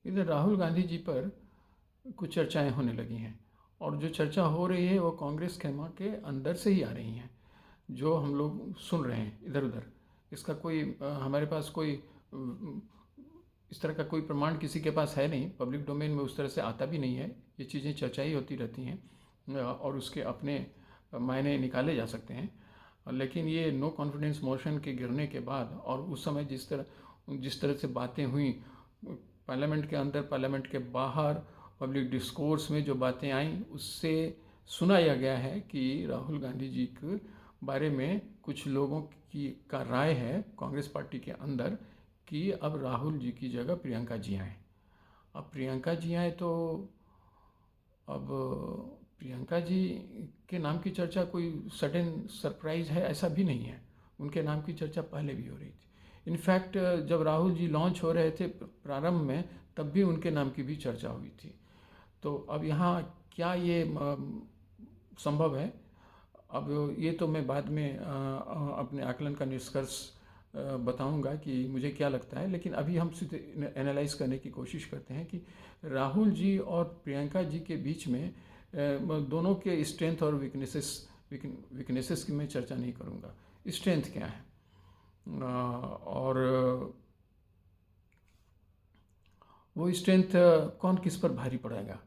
इधर राहुल गांधी जी पर कुछ चर्चाएं होने लगी हैं, और जो चर्चा हो रही है वो कांग्रेस खेमा के अंदर से ही आ रही हैं, जो हम लोग सुन रहे हैं इधर उधर। इसका कोई हमारे पास कोई इस तरह का कोई प्रमाण किसी के पास है नहीं, पब्लिक डोमेन में उस तरह से आता भी नहीं है। ये चीज़ें चर्चा ही होती रहती हैं और उसके अपने मायने निकाले जा सकते हैं। लेकिन ये नो कॉन्फिडेंस मोशन के गिरने के बाद और उस समय जिस तरह से बातें हुई पार्लियामेंट के अंदर, पार्लियामेंट के बाहर, पब्लिक डिस्कोर्स में जो बातें आईं, उससे सुनाया गया है कि राहुल गांधी जी के बारे में कुछ लोगों की का राय है कांग्रेस पार्टी के अंदर कि अब राहुल जी की जगह प्रियंका जी आएँ। अब प्रियंका जी आए तो अब प्रियंका जी के नाम की चर्चा कोई सडन सरप्राइज़ है ऐसा भी नहीं है। उनके नाम की चर्चा पहले भी हो रही थी। इनफैक्ट जब राहुल जी लॉन्च हो रहे थे प्रारंभ में, तब भी उनके नाम की भी चर्चा हुई थी। तो अब यहाँ क्या ये संभव है? अब ये तो मैं बाद में अपने आकलन का निष्कर्ष बताऊंगा कि मुझे क्या लगता है, लेकिन अभी हम सीधे एनालाइज करने की कोशिश करते हैं कि राहुल जी और प्रियंका जी के बीच में दोनों के स्ट्रेंथ और वीकनेसेस की मैं चर्चा नहीं करूंगा। स्ट्रेंथ क्या है और वो स्ट्रेंथ कौन किस पर भारी पड़ेगा।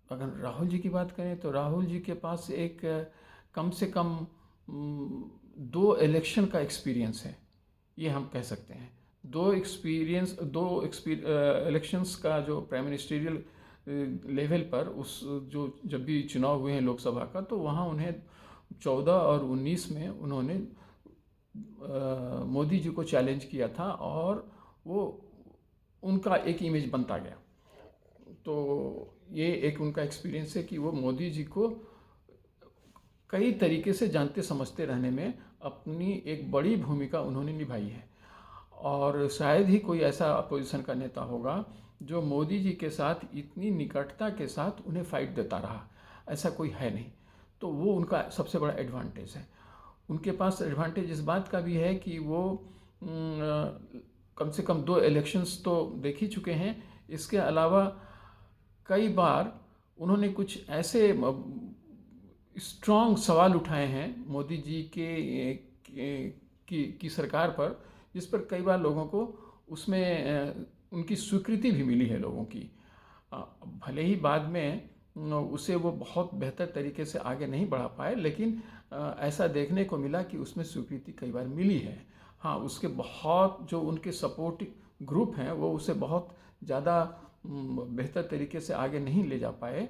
अगर राहुल जी की बात करें तो राहुल जी के पास एक कम से कम 2 इलेक्शन का एक्सपीरियंस है, ये हम कह सकते हैं। 2 इलेक्शंस का जो प्राइम मिनिस्टेरियल लेवल पर उस जो जब भी चुनाव हुए हैं लोकसभा का, तो वहाँ उन्हें 14 और 19 में उन्होंने मोदी जी को चैलेंज किया था और वो उनका एक इमेज बनता गया। तो ये एक उनका एक्सपीरियंस है कि वो मोदी जी को कई तरीके से जानते समझते रहने में अपनी एक बड़ी भूमिका उन्होंने निभाई है। और शायद ही कोई ऐसा अपोजिशन का नेता होगा जो मोदी जी के साथ इतनी निकटता के साथ उन्हें फाइट देता रहा, ऐसा कोई है नहीं। तो वो उनका सबसे बड़ा एडवांटेज है। उनके पास एडवांटेज इस बात का भी है कि वो कम से कम 2 इलेक्शंस तो देख ही चुके हैं। इसके अलावा कई बार उन्होंने कुछ ऐसे स्ट्रॉन्ग सवाल उठाए हैं मोदी जी की सरकार पर, जिस पर कई बार लोगों को उसमें उनकी स्वीकृति भी मिली है लोगों की। भले ही बाद में उसे वो बहुत बेहतर तरीके से आगे नहीं बढ़ा पाए, लेकिन ऐसा देखने को मिला कि उसमें स्वीकृति कई बार मिली है। हाँ, उसके बहुत जो उनके सपोर्ट ग्रुप हैं वो उसे बहुत ज़्यादा बेहतर तरीके से आगे नहीं ले जा पाए,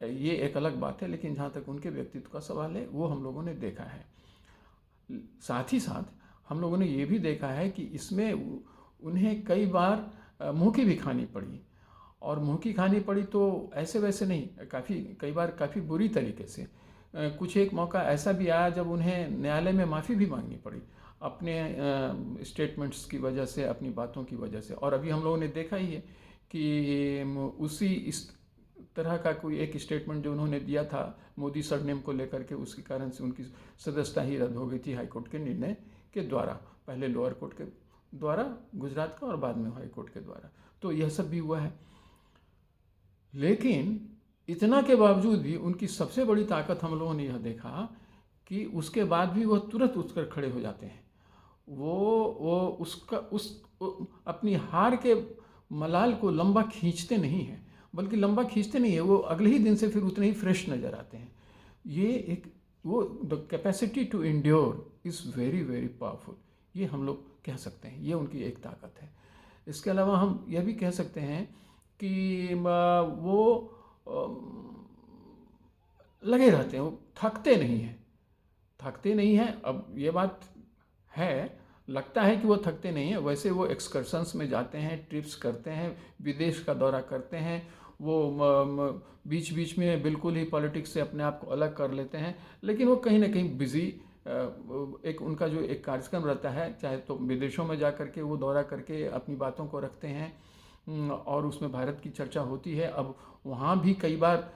ये एक अलग बात है। लेकिन जहाँ तक उनके व्यक्तित्व का सवाल है वो हम लोगों ने देखा है। साथ ही साथ हम लोगों ने ये भी देखा है कि इसमें उन्हें कई बार मुँह की भी खानी पड़ी, और मुँह की खानी पड़ी तो ऐसे वैसे नहीं, कई बार काफ़ी बुरी तरीके से। कुछ एक मौका ऐसा भी आया जब उन्हें न्यायालय में माफ़ी भी मांगनी पड़ी अपने स्टेटमेंट्स की वजह से, अपनी बातों की वजह से। और अभी हम लोगों ने देखा ही है कि उसी इस तरह का कोई एक स्टेटमेंट जो उन्होंने दिया था मोदी सरनेम को लेकर के, उसके कारण से उनकी सदस्यता ही रद्द हो गई थी हाईकोर्ट के निर्णय के द्वारा, पहले लोअर कोर्ट के द्वारा गुजरात का और बाद में हाईकोर्ट के द्वारा। तो यह सब भी हुआ है। लेकिन इतना के बावजूद भी उनकी सबसे बड़ी ताकत हम लोगों ने यह देखा कि उसके बाद भी वह तुरंत उठकर खड़े हो जाते हैं। वो अपनी हार के मलाल को लंबा खींचते नहीं हैं, बल्कि लंबा खींचते नहीं है, वो अगले ही दिन से फिर उतने ही फ्रेश नज़र आते हैं। ये एक वो the capacity to endure is very very powerful, ये हम लोग कह सकते हैं, ये उनकी एक ताकत है। इसके अलावा हम यह भी कह सकते हैं कि वो लगे रहते हैं, वो थकते नहीं हैं। अब ये बात है, लगता है कि वो थकते नहीं हैं, वैसे वो एक्सकर्शंस में जाते हैं, ट्रिप्स करते हैं, विदेश का दौरा करते हैं, वो बीच बीच में बिल्कुल ही पॉलिटिक्स से अपने आप को अलग कर लेते हैं। लेकिन वो कहीं ना कहीं बिजी, एक उनका जो एक कार्यक्रम रहता है, चाहे तो विदेशों में जा कर के वो दौरा करके अपनी बातों को रखते हैं और उसमें भारत की चर्चा होती है। अब वहाँ भी कई बार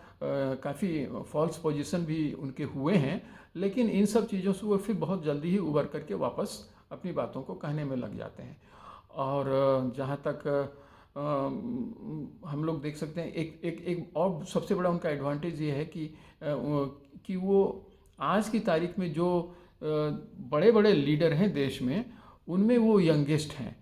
काफ़ी फॉल्स पोजीशन भी उनके हुए हैं, लेकिन इन सब चीज़ों से वो फिर बहुत जल्दी ही उबर करके वापस अपनी बातों को कहने में लग जाते हैं। और जहाँ तक हम लोग देख सकते हैं एक एक एक और सबसे बड़ा उनका एडवांटेज ये है कि वो आज की तारीख में जो बड़े बड़े लीडर हैं देश में, उनमें वो यंगेस्ट हैं।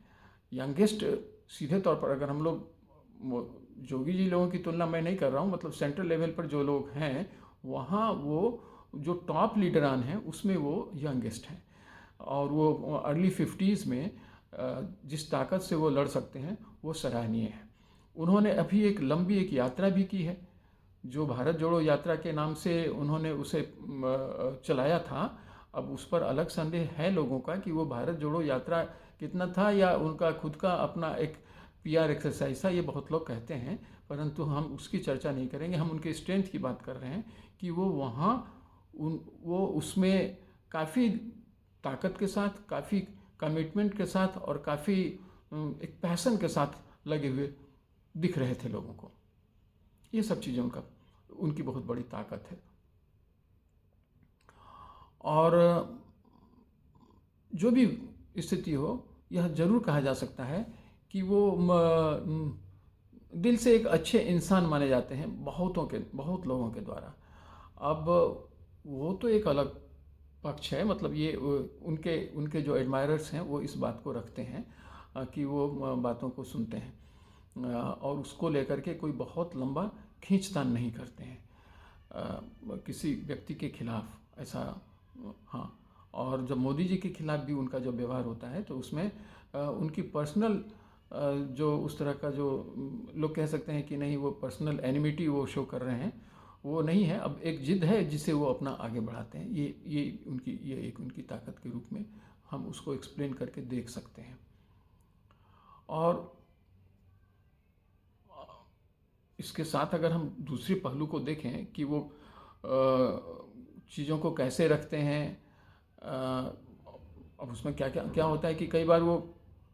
यंगेस्ट सीधे तौर पर अगर हम लोग जोगी जी लोगों की तुलना मैं नहीं कर रहा हूँ, मतलब सेंट्रल लेवल पर जो लोग हैं वहाँ वो जो टॉप लीडरान हैं उसमें वो यंगेस्ट हैं, और वो अर्ली 50s में जिस ताकत से वो लड़ सकते हैं वो सराहनीय है। उन्होंने अभी एक लंबी एक यात्रा भी की है, जो भारत जोड़ो यात्रा के नाम से उन्होंने उसे चलाया था। अब उस पर अलग संदेह है लोगों का कि वो भारत जोड़ो यात्रा कितना था या उनका खुद का अपना एक PR एक्सरसाइज था, ये बहुत लोग कहते हैं, परंतु हम उसकी चर्चा नहीं करेंगे। हम उनके स्ट्रेंथ की बात कर रहे हैं कि वो वहाँ वो उसमें काफ़ी ताकत के साथ, काफ़ी कमिटमेंट के साथ और काफ़ी एक पैशन के साथ लगे हुए दिख रहे थे लोगों को। ये सब चीज़ें उनकी बहुत बड़ी ताकत है। और जो भी स्थिति हो, यह जरूर कहा जा सकता है कि वो दिल से एक अच्छे इंसान माने जाते हैं बहुत लोगों के द्वारा। अब वो तो एक अलग पक्ष है, मतलब ये उनके जो एडमायरर्स हैं वो इस बात को रखते हैं कि वो बातों को सुनते हैं और उसको लेकर के कोई बहुत लंबा खींचतान नहीं करते हैं किसी व्यक्ति के खिलाफ, ऐसा। हाँ, और जब मोदी जी के खिलाफ भी उनका जो व्यवहार होता है तो उसमें उनकी पर्सनल जो उस तरह का जो लोग कह सकते हैं कि नहीं वो पर्सनल एनिमिटी वो शो कर रहे हैं, वो नहीं है। अब एक जिद है जिसे वो अपना आगे बढ़ाते हैं, ये एक उनकी ताकत के रूप में हम उसको एक्सप्लेन करके देख सकते हैं। और इसके साथ अगर हम दूसरे पहलू को देखें कि वो चीज़ों को कैसे रखते हैं, अब उसमें क्या क्या क्या होता है कि कई बार वो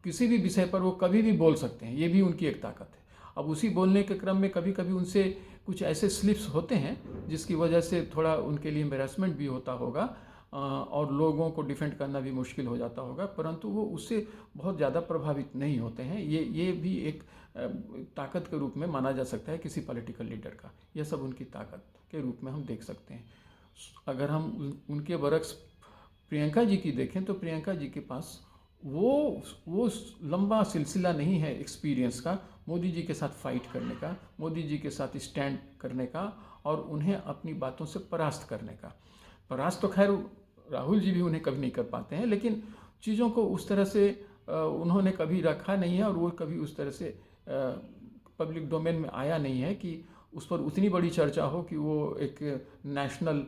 किसी भी विषय पर वो कभी भी बोल सकते हैं, ये भी उनकी एक ताकत है। अब उसी बोलने के क्रम में कभी कभी उनसे कुछ ऐसे स्लिप्स होते हैं जिसकी वजह से थोड़ा उनके लिए एम्बेरसमेंट भी होता होगा और लोगों को डिफेंड करना भी मुश्किल हो जाता होगा, परंतु वो उससे बहुत ज़्यादा प्रभावित नहीं होते हैं। ये भी एक ताकत के रूप में माना जा सकता है किसी पॉलिटिकल लीडर का। यह सब उनकी ताकत के रूप में हम देख सकते हैं। अगर हम उनके बरक्स प्रियंका जी की देखें तो प्रियंका जी के पास वो लंबा सिलसिला नहीं है एक्सपीरियंस का, मोदी जी के साथ फाइट करने का, मोदी जी के साथ स्टैंड करने का और उन्हें अपनी बातों से परास्त करने का। परास्त तो खैर राहुल जी भी उन्हें कभी नहीं कर पाते हैं, लेकिन चीज़ों को उस तरह से उन्होंने कभी रखा नहीं है और वो कभी उस तरह से पब्लिक डोमेन में आया नहीं है कि उस पर उतनी बड़ी चर्चा हो कि वो एक नेशनल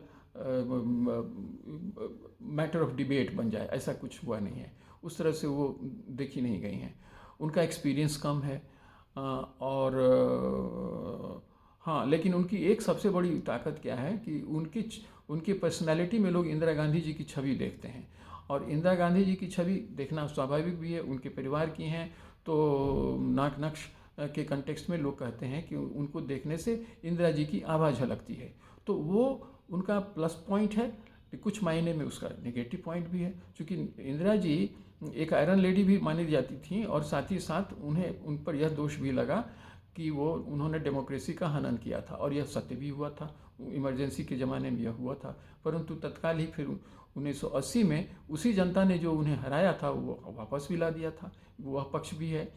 मैटर ऑफ डिबेट बन जाए, ऐसा कुछ हुआ नहीं है। उस तरह से वो देखी नहीं गई हैं। उनका एक्सपीरियंस कम है और हाँ, लेकिन उनकी एक सबसे बड़ी ताकत क्या है कि उनकी पर्सनैलिटी में लोग इंदिरा गांधी जी की छवि देखते हैं, और इंदिरा गांधी जी की छवि देखना स्वाभाविक भी है, उनके परिवार की हैं, तो नाक नक्श के कंटेक्स्ट में लोग कहते हैं कि उनको देखने से इंदिरा जी की आभा झलकती है, तो वो उनका प्लस पॉइंट है। कुछ मायने में उसका नेगेटिव पॉइंट भी है, क्योंकि इंदिरा जी एक आयरन लेडी भी मानी जाती थी और साथ ही साथ उन पर यह दोष भी लगा कि उन्होंने डेमोक्रेसी का हनन किया था, और यह सत्य भी हुआ था। इमरजेंसी के ज़माने में यह हुआ था, परंतु तत्काल ही फिर 1980 में उसी जनता ने जो उन्हें हराया था वो वापस भी ला दिया था। वह पक्ष भी है।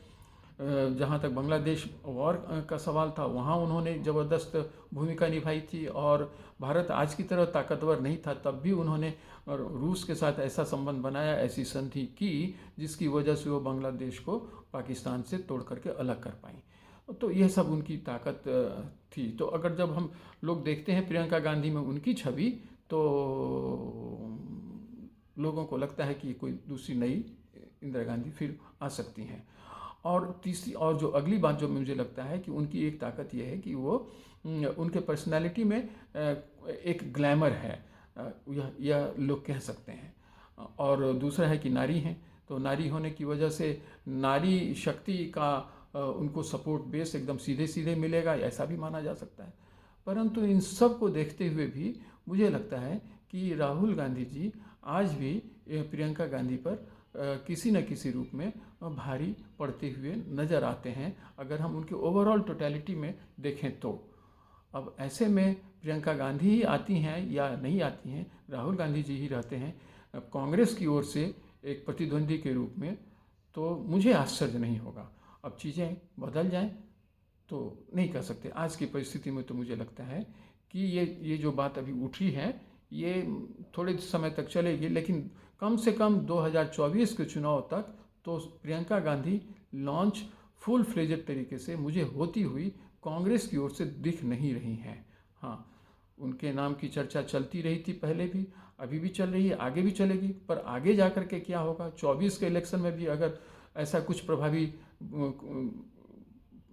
जहाँ तक बांग्लादेश वॉर का सवाल था, वहाँ उन्होंने ज़बरदस्त भूमिका निभाई थी, और भारत आज की तरह ताकतवर नहीं था तब भी उन्होंने रूस के साथ ऐसा संबंध बनाया, ऐसी संधि की जिसकी वजह से वो बांग्लादेश को पाकिस्तान से तोड़ करके अलग कर पाई। तो यह सब उनकी ताकत थी। तो अगर जब हम लोग देखते हैं प्रियंका गांधी में उनकी छवि, तो लोगों को लगता है कि कोई दूसरी नई इंदिरा गांधी फिर आ सकती हैं। और तीसरी और जो अगली बात जो मुझे लगता है कि उनकी एक ताकत यह है कि वो उनके पर्सनालिटी में एक ग्लैमर है, यह लोग कह सकते हैं। और दूसरा है कि नारी हैं, तो नारी होने की वजह से नारी शक्ति का उनको सपोर्ट बेस एकदम सीधे सीधे मिलेगा, ऐसा भी माना जा सकता है। परंतु इन सब को देखते हुए भी मुझे लगता है कि राहुल गांधी जी आज भी प्रियंका गांधी पर किसी न किसी रूप में भारी पड़ते हुए नज़र आते हैं, अगर हम उनके ओवरऑल टोटलिटी में देखें तो। अब ऐसे में प्रियंका गांधी ही आती हैं या नहीं आती हैं, राहुल गांधी जी ही रहते हैं कांग्रेस की ओर से एक प्रतिद्वंदी के रूप में, तो मुझे आश्चर्य नहीं होगा। अब चीज़ें बदल जाएं तो नहीं कह सकते। आज की परिस्थिति में तो मुझे लगता है कि ये जो बात अभी उठी है ये थोड़े समय तक चलेगी, लेकिन कम से कम 2024 के चुनाव तक तो Priyanka Gandhi launch full fledged तरीके से मुझे होती हुई कांग्रेस की ओर से दिख नहीं रही हैं। हाँ, उनके नाम की चर्चा चलती रही थी पहले भी, अभी भी चल रही है, आगे भी चलेगी, पर आगे जा कर के क्या होगा 24 के इलेक्शन में भी अगर ऐसा कुछ प्रभावी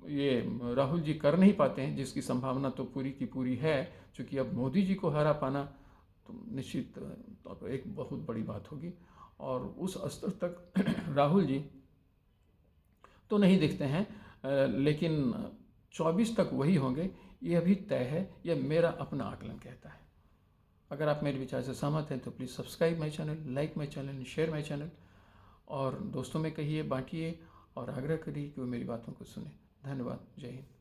ये राहुल जी कर नहीं पाते हैं, जिसकी संभावना तो पूरी की पूरी है, क्योंकि अब मोदी जी को हरा पाना तो निश्चित तौर पर एक बहुत बड़ी बात होगी। और उस स्तर तक राहुल जी तो नहीं दिखते हैं, लेकिन 24 तक वही होंगे, ये अभी तय है, ये मेरा अपना आकलन कहता है। अगर आप मेरे विचार से सहमत हैं तो please subscribe my channel, like my channel, share my channel, और दोस्तों में कहिए, बांटिए, और आग्रह करिए कि वो मेरी बातों को सुने। धन्यवाद। जय हिंद।